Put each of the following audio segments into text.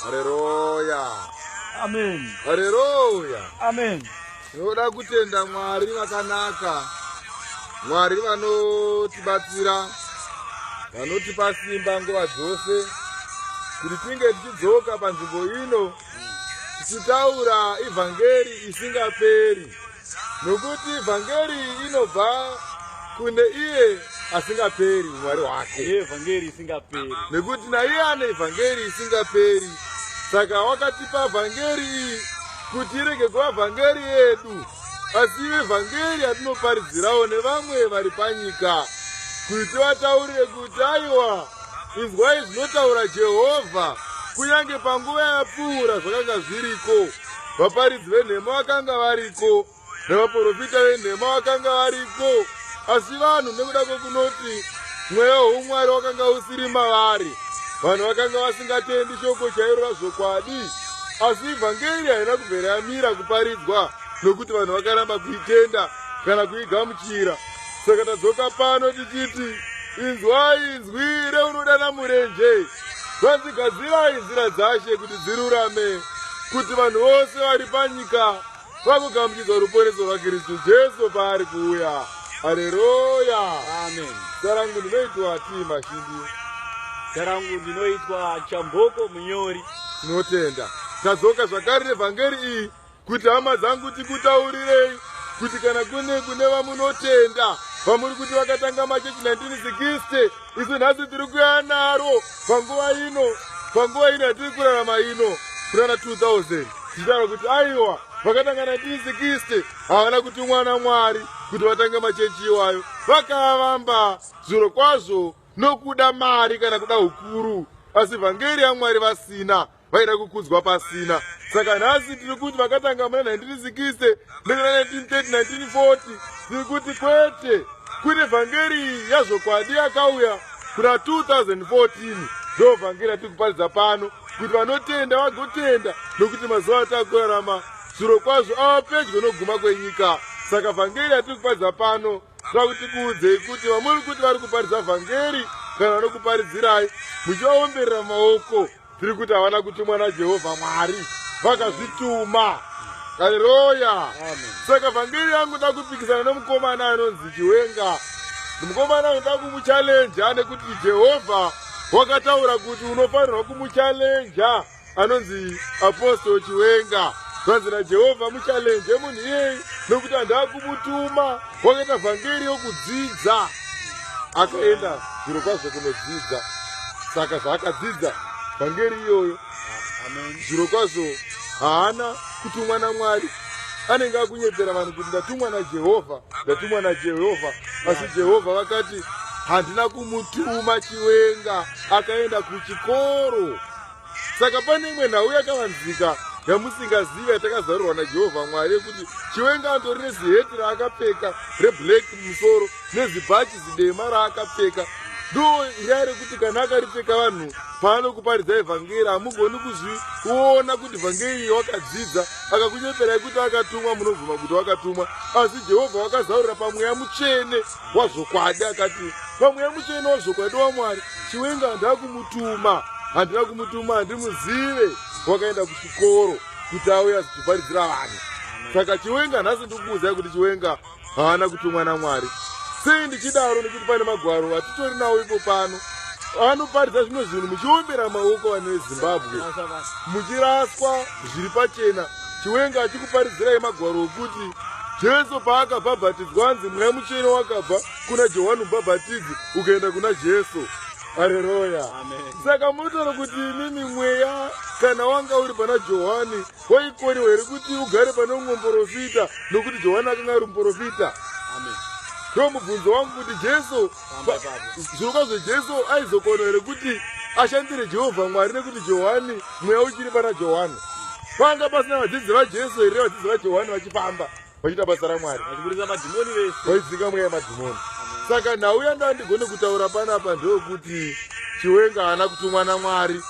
Haleluya. Amen. Haleluya. Amen. Tinoda kutenda Mwari vakanaka. Mwari vanotibatsira, vanotipa simba nguva dzose kuti tinge tichidzoka panzvimbo ino tichitaura ivhangeri isingaperi, nokuti ivhangeri inobva kune iye asingaperi Mwari wake. Ivhangeri isingaperi. Nekuti naiye ane ivhangeri isingaperi, saka wakatipa vhangeri iyi kuti irege kuva vhangeri yedu, asi ive vhangeri yatinoparidzirawo nevamwe vari panyika, kuti tivataurire kuti aiwa, inzwai zvinotaura Jehovha. Kunyange panguva yapfuura zvakanga zviriko, vaparidzi venhema vakanga variko, navaprofita venhema vakanga variko, asi vanhu nekuda kwokunoti mweya woumwari wakanga usiri mavari, vanhu vakanga vasingatendi shoko chairo razvokwadi. Asi ivhangeri haina kubvera yamira kuparidzwa, nokuti vanhu vakaramba kuitenda kana kuigamuchira. Saka tadzoka pano tichiti, inzwai inzwi reunodana murenje, vanzigadzirai nzira dzaShe kuti dzirurame, kuti vanhu vose vari panyika vagogamuchidza ruponeso rwaKristu Jesu paari kuuya. Haleluya. Amen. Zita rangu ndinoitwa Tima Shindi. Zita rangu ndinoitwa Chamboko Munyori. Tinotenda tadzoka zvakare nevhangeri iyi kuti hama dzangu tikutaurirei kuti kana kune vamunotenda vamuri kuti vakatanga machechi 1960, isu nhasi tiri kuya naro panguva ino yatiri kurarama ino, kurana 2000, tichitaura kuti aiwa vakatanga 1960 havana kutumwa naMwari kuti vatange machechi iwayo, vakavamba zviro kwazvo nokuda mari kana kuda ukuru, asi vhangeri yaMwari vasina, vaida kukudzwa pasina. Saka nhasi tiri kuti vakatanga muna 1960 nekuna 1930 1940, tiri kuti kwete, kuti vhangeri yazvokwadi yakauya kuna 2014, ndo vhangeri yatiri kuparidza pano, kuti vanotenda vagotenda, nokuti mazuva atakurarama zviro kwazvo ava pedyo noguma kwenyika. Saka vhangeri yatiri kuparidza pano tavakuti kuudzei kuti vamuri kuti vari kuparidza vhangeri kana vanokuparidzirai muchivaomberera maoko, tiri kuti havana kutumwa naJehovha Mwari, vakazvituma. Haleluya. Saka vhangeri yangu nda kupikisana nomukomana anonzi Chiwenga. Mukomana anoda kumuchalenja nekuti Jehovha wakataura kuti unofanirwa kumuchalenja, anonzi Apostol Chiwenga. Zvanzi naJehovha muchalenje munhu iyeye nokuti handava kumutuma, wakaita vhangeri yokudzidza, akaenda zviro kwazvo kunodzidza. Saka zvaakadzidza vhangeri iyoyo, zviro kwazvo haana kutumwa naMwari, anenge akunyepera vanhu kuti ndatumwa naJehovha, asi Jehovha vakati handina kumutuma Chiwenga, akaenda kuchikoro. Saka pane imwe nhau yakavanzika yamusingaziva yatakazarurwa naJehovha Mwari, yekuti Chiwenga andori neziheti raakapfeka reblack mumusoro nezibhachi zidema raakapfeka, ndo inyaya rekuti kana akaripfeka vanhu paanokuparidza ivhangeri hamugoni kuzviona kuti vhangeri wakadzidza, akakunyeperai kuti akatumwa munobvuma kuti wakatumwa. Asi Jehovha wakazarura pamweya mutsvene wazvokwadi, akati pamweya mutsvene wazvokwadi waMwari, Chiwenga handina kumutuma, handimuzive, wakaenda kuchikoro kuti auye azviparidzira vanhu. Saka Chiwenga nhasi ndikukuudzai kuti Chiwenga haana kutumwa naMwari. Sei ndichidaro? Nekuti pane magwaro atitori nawo ipo pano anoparidza zvimwe zvinhu muchiombera maoko vanhu veZimbabwe, muchiraswa zviri pachena. Chiwenga achikuparidzirai magwaro okuti Jesu paakabhabhatidzwa anzi mweya mutsvene wakabva kuna Johani Mubhabhatidzi ukaenda kuna Jesu. Haleluya. Saka munotaura kuti inini mweya kana wanga uri pana Johani waikoriwa here kuti ugare pane umwe muprofita, nokuti Johani akanga ari muprofita? Ndo mubvunzo wangu kuti Jesu, zviro kwazvo Jesu aizokona here kuti ashandire Jehovha Mwari nekuti Johani mweya uchiri pana Johani? Panga pasina vadzidzi vaJesu here, vadzidzi vaJohani vachifamba vachiita basa raMwari, vaidzika mweya yemadhimoni. Saka nhau yanda ndigone kutaura panapa ndeyokuti Chiwenga haana kutumwa naMwari.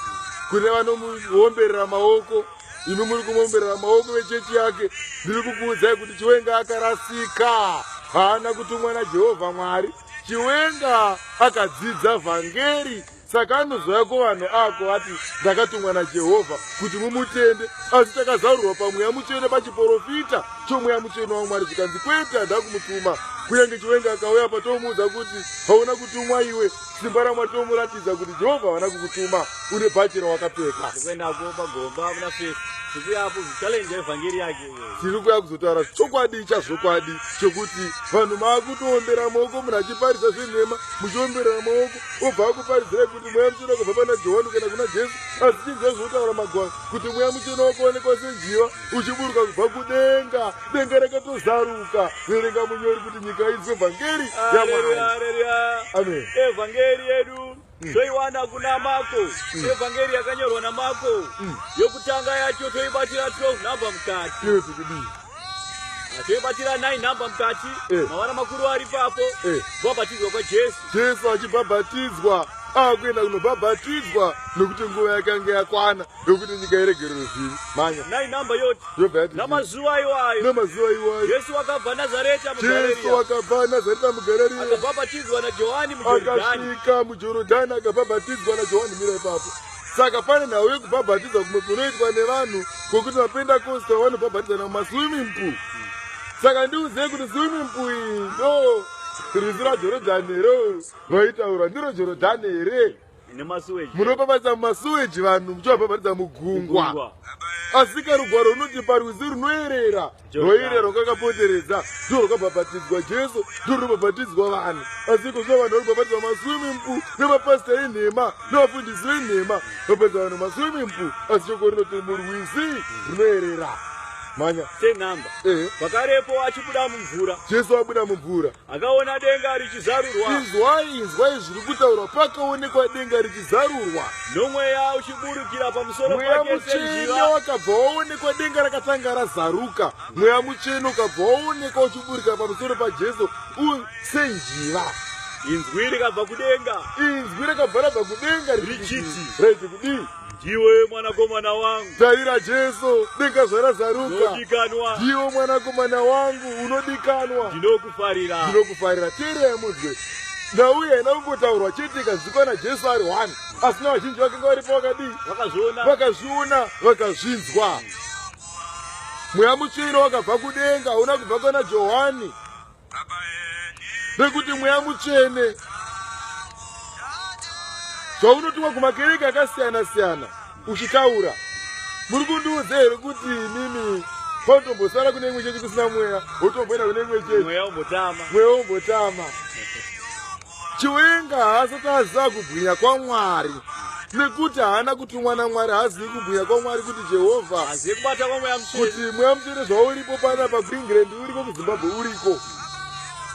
Kune vanomuomberera maoko, imi muri kumuomberera maoko vechechi yake, ndiri kukuudzai kuti Chiwenga akarasika, haana kutumwa naJehovha Mwari. Chiwenga akadzidza vhangeri saka anozoya kuvanhu ako ati ndakatumwa naJehovha kuti mumutende, asi takazarurwa pamweya mutsvene pachiprofita chomweya mutsvene waMwari zvikanzi kwete handina kumutuma. Kunyange chiwenga akauya patomuudza kuti hauna kutumwa iwe, simba raMwari tomuratidza kuti Jehovha havana kukutuma, une bhachi rawakapfeka. Tiri kuya kuzotaura chokwadi chazvokwadi chokuti vanhu maakutoombera maoko, munhu achiparisa zvenhema muchiomberera maoko, obva akuparidzirai kuti mweya mutsvene wakabva pana Johani kana kuna Jesu. Asi chinzwa zvotaura magwaro kuti mweya mutsvene wakaonekwa senjiva uchiburuka kubva kudenga, denga rakatozaruka. Verenga munyori kuti nyika idzwe vhangeri yaMwari. Amen. Evhangeri yedu toiwana kuna Marko, evhangeri yakanyorwa naMarko, yokutanga yacho toibatira 12 namba mukati, toibatira 9 namba mukati, mawana makuru ari papo, kubhabhatidzwa kwaJesu. Jesu achibhabhatidzwa akuenda kunobhabhatidzwa nokuti nguva yakanga yakwana yokuti nyika iregerere zvivi. Manya 9 namba yoti namazuva iwayo Jesu wakabva Nazareta muGarirea, akabhabhatidzwa naJohani muJorodhani, akasvika muJorodhani akabhabhatidzwa naJohani. Mira ipapo. Saka pane nhau yekubhabhatidzwa kumwe kunoitwa nevanhu kwokuti vaPentekosta vanobhabhatidza namaswimming pool. Saka ndiudzei kuti swimming pool iyi ndo rwizi raJorodhani here vaitaura, ndiro Jorodhani here munobhabhatidza mumasuweji vanhu muchivabhabhatidza mugungwa. Asi karugwaro runoti parwizi runoerera rwoerera rwakakapoteredza ndo rwakabhabhatidzwa Jesu, ndo runobhabhatidzwa vanhu. Asi iko zvino vanhu varikubhabhatidzwa maswimming pool nemapasita enhema nevafundisi venhema vabhabhatidza vanhu maswimming pool, asi shoko rinoti murwizi runoerera. Manya senhamba pakarepo achibuda mumvura, Jesu abuda mumvura akaona denga richizarurwa. Inzwai zviri kutaurwa, pakaonekwa denga richizarurwa nomweya uchiburukira pamusoro mweya pake mutsvene senjiva. wakabva waonekwa, denga rakatanga razaruka, mweya mutsvene ukabva waonekwa uchiburukira pamusoro paJesu senjiva. Inzwi rikabva kudenga, inzwi rakabva rabva kudenga richiti, reiti kudii? ndiwe mwanakomana wangu, tarira Jesu, denga zvarazaruka, ndinodikanwa, ndiwe mwanakomana wangu unodikanwa, ndinokufarira. Teererai munzwe, nhau iyi haina kungotaurwa chete ikazikwa naJesu ari 1, asi navazhinji vakanga varipo vakadii? Vakazviona vakazvinzwa. Mweya mutsvene wakabva kudenga, hauna kubva kuna Johani, nekuti mweya mutsvene zvaunotumwa kumakereke akasiyana-siyana uchitaura. Muri kundiudza here kuti mimi pautombosara kune imwe chechi kusina mweya, wotomboenda kune imwe chechi mweya umbotama. Chiwenga haasati aziva kubwinya kwaMwari, nekuti haana kutumwa naMwari, haazivi kubwinya kwaMwari kuti Jehovha, kuti mweya mutsvene zvauripo pana pakuIngland uriko, kuZimbabwe uriko,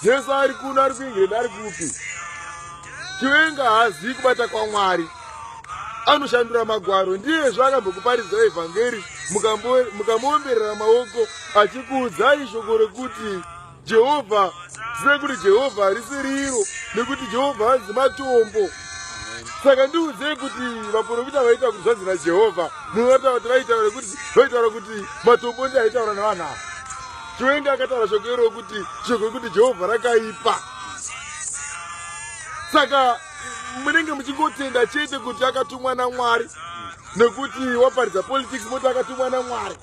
Jesu ari kuno, ari kuIngland, ari kupi. Chiwenga haazivi kubata kwaMwari, anoshandura magwaro. Ndiye zvaakambokuparidzai evhangeri, mukamuomberera maoko achikuudzai shoko rekuti Jehovha, zvive kuti Jehovha harisi riro, nekuti Jehovha hanzi matombo. Saka ndiudzei kuti vaprofita vaita kuti zvanzi naJehovha, munotaura kuti vaitaura kuti matombo ndi aitaura navanhu ava. Chiwenga akataura shoko iro kuti Jehovha rakaipa. Saka munenge muchingotenda chete kuti akatumwa naMwari, nekuti waparidza politics moti akatumwa naMwari,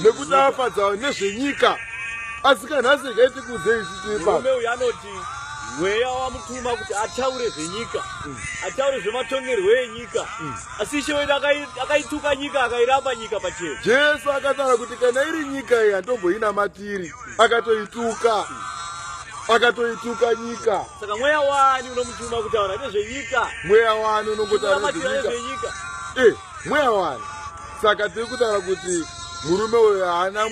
nekuti afadza nezvenyika. Asi kanhasi ikaiti kudzei ichichipa murume uyu anoti mweya wamutuma kuti ataure zvenyika, ataure zvematongerwo enyika, asi Ishe wedu akaituka nyika, akairamba nyika pachena. Jesu akataura kuti kana iri nyika iyi handomboinamatiri, akatoituka nyika. Saka mweya wani unomutuma kutaura nezvenyika? Mweya wani unongotaura nezvenyika? Mweya wani? Saka tiri kutaura kuti murume uyu haana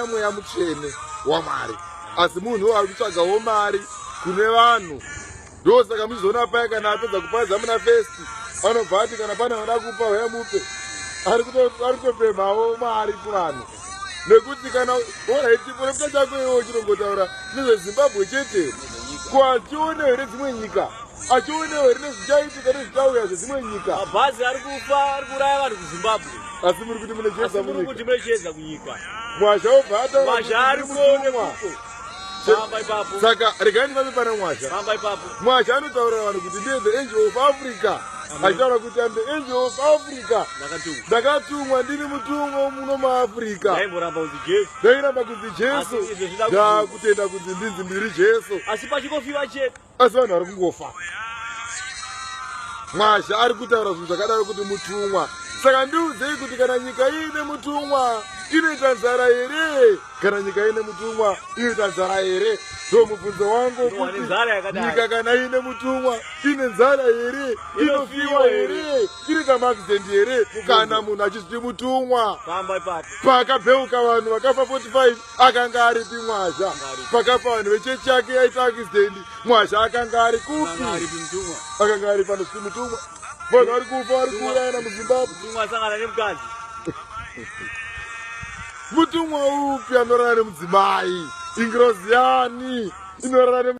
mweya mutsvene waMwari, asi munhu ari kutsvagawo mari kune vanhu. Ndosaka muchizoona paya kana apedza kuparidza muna festi, anobva ati kana pane vanoda kupa uya mupe, ari kutopemhawo mari kuvanhu. Nekuti kana oraiti profita chako iwo chinongotaura nezveZimbabwe chete, ko achionewo here dzimwe nyika, achionewo here nezvichaitika nezvichauya zvezimwe nyika. Mabhazi ari kufa, ari kuuraya vanhu kuZimbabwe, asi muri kuti munecheza munyika. mwazha obva ataura ari kuonekwa, Famba ipapo. Saka regani vambe pana Mwasha. Famba ipapo. Mwasha anotaura vanhu kuti ndiye the angel of Africa. Achitaura kuti I'm the angel of Africa. Ndakatumwa ndiri mutumwa muno muAfrica. Ndaimboramba kunzi Jesu. Ndairamba kunzi Jesu. Ndakutenda kunzi ndinzi ndiri Jesu. Asi pachikofiwa chete. Asi vanhu vari kungofa. Mwasha ari kutaura zvinhu zvakadaro kuti mutumwa. Saka ndiudzei kuti kana nyika ine mutumwa inoita nzara here? Kana nyika ine mutumwa inoita nzara here? Ndo mubvunzo wangu kuti nyika kana ine mutumwa ine nzara here? Inofiwa here? Inoita maaccident here? Kana munhu achizvi mutumwa? Pakabheuka vanhu vakafa 45 akanga aripi Mwasha? Pakafa vanhu vechechi yake yaita accident Mwasha akanga ari kupi? Akanga ari pano mutumwa. Vanhu vari kufa vari kuurayana muZimbabwe. Mutumwa asangana nemukadzi. Mutumwa upi anorara nemudzimai? Ingirozi yani inorara